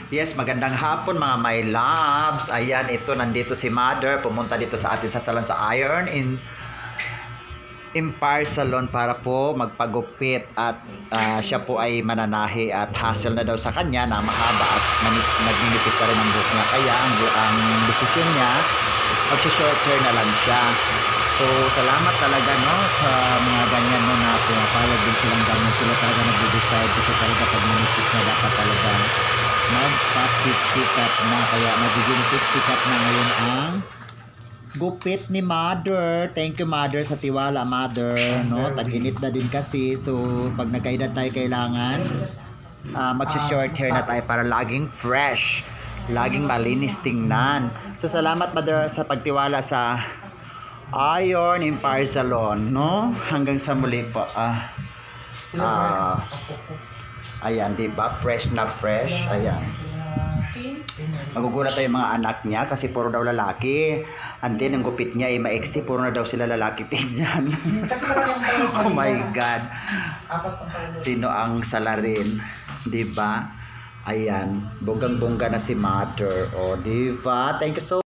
Yes, magandang hapon mga my loves. Ayan, ito nandito si Mother. Pumunta dito sa atin sa salon sa Iron in Empire Salon para po magpagupit at siya po ay mananahi at hassle na daw sa kanya na mahaba at nagninipis pa rin ang buhok niya. Kaya ang desisyon niya, mag-short hair na lang siya. So, salamat talaga no sa mga ganyan no na pumapayag din silang ganyan. Sila talaga nag-decide kasi talaga pag manipis na dapat talaga magpa-fix-sikat na. Kaya nagiging fix-sikat na ngayon ang gupit ni Mother. Thank you Mother sa tiwala Mother. No? Tag-init na din kasi. So, pag nagkaedad tayo kailangan mag-short hair na tayo para laging fresh. Laging malinis tingnan. So, salamat Mother sa pagtiwala sa Iron Empire Salon. No? Hanggang sa muli po. Ayan, di ba? Fresh na fresh. Ayan. Magugulat tayo yung mga anak niya kasi puro daw lalaki. And then, ang gupit niya ay maiksi. Puro na daw sila lalaki. Tingnan. Oh my God. Sino ang salarin? Di ba? Ayan. Bonggang-bongga na si Mother. O, di ba? Thank you so